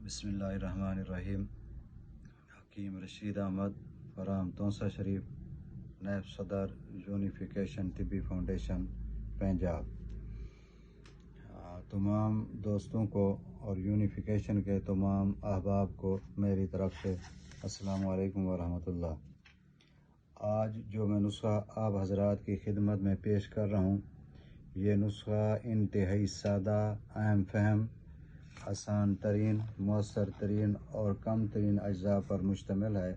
بسم اللہ الرحمن الرحیم۔ حکیم رشید احمد، فرام تونسا شریف، نائب صدر یونیفیکیشن طبی فاؤنڈیشن پنجاب۔ تمام دوستوں کو اور یونیفیکیشن کے تمام احباب کو میری طرف سے السلام علیکم ورحمۃ اللہ۔ آج جو میں نسخہ آپ حضرات کی خدمت میں پیش کر رہا ہوں، یہ نسخہ انتہائی سادہ، اہم فہم، آسان ترین، مؤثر ترین اور کم ترین اجزاء پر مشتمل ہے،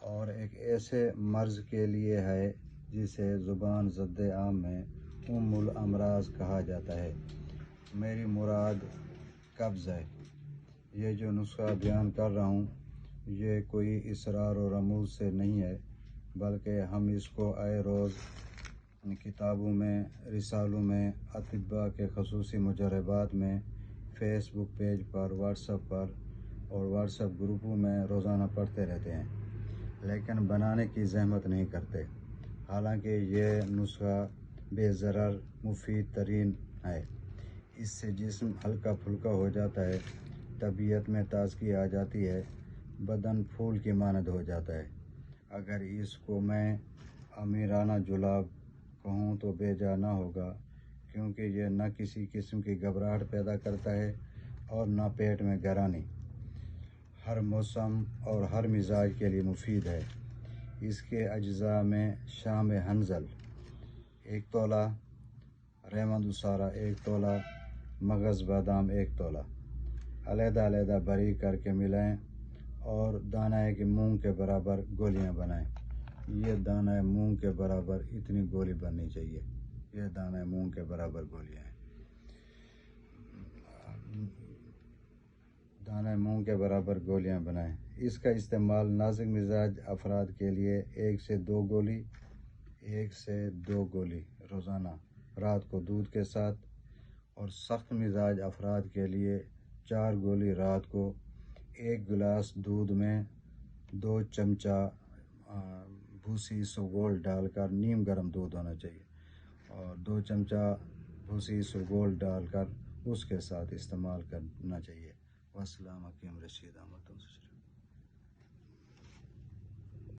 اور ایک ایسے مرض کے لیے ہے جسے زبان ضد عام میں ام الامراض کہا جاتا ہے۔ میری مراد قبض ہے۔ یہ جو نسخہ بیان کر رہا ہوں، یہ کوئی اسرار و رموز سے نہیں ہے، بلکہ ہم اس کو آئے روز کتابوں میں، رسالوں میں، اطباء کے خصوصی مجربات میں، فیس بک پیج پر، واٹس ایپ پر اور واٹس ایپ گروپوں میں روزانہ پڑھتے رہتے ہیں، لیکن بنانے کی زحمت نہیں کرتے۔ حالانکہ یہ نسخہ بے ضرر مفید ترین ہے۔ اس سے جسم ہلکا پھلکا ہو جاتا ہے، طبیعت میں تازگی آ جاتی ہے، بدن پھول کی مانند ہو جاتا ہے۔ اگر اس کو میں امیرانہ جلاب کہوں تو بے جا نہ ہوگا، کیونکہ یہ نہ کسی قسم کی گھبراہٹ پیدا کرتا ہے اور نہ پیٹ میں گرانی۔ ہر موسم اور ہر مزاج کے لیے مفید ہے۔ اس کے اجزاء میں شام حنظل 1 تولہ، ریمند اسارہ 1 تولہ، مغز بادام 1 تولہ علیحدہ علیحدہ باریک کر کے ملائیں اور دانہ کے مونگ کے برابر گولیاں بنائیں۔ یہ دانہ مونگ کے برابر اتنی گولی بننی چاہیے۔ یہ دانہ مونگ کے برابر گولیاں ہیں۔ دانہ مونگ کے برابر گولیاں بنائیں۔ اس کا استعمال نازک مزاج افراد کے لیے 1 سے 2 گولی روزانہ رات کو دودھ کے ساتھ، اور سخت مزاج افراد کے لیے 4 گولی رات کو 1 گلاس دودھ میں 2 چمچہ بھوسی اسوگول ڈال کر، نیم گرم دودھ ہونا چاہیے، اور 2 چمچہ بھوسی اسوگول ڈال کر اس کے ساتھ استعمال کرنا چاہیے۔ والسلام، حکیم رشید احمد۔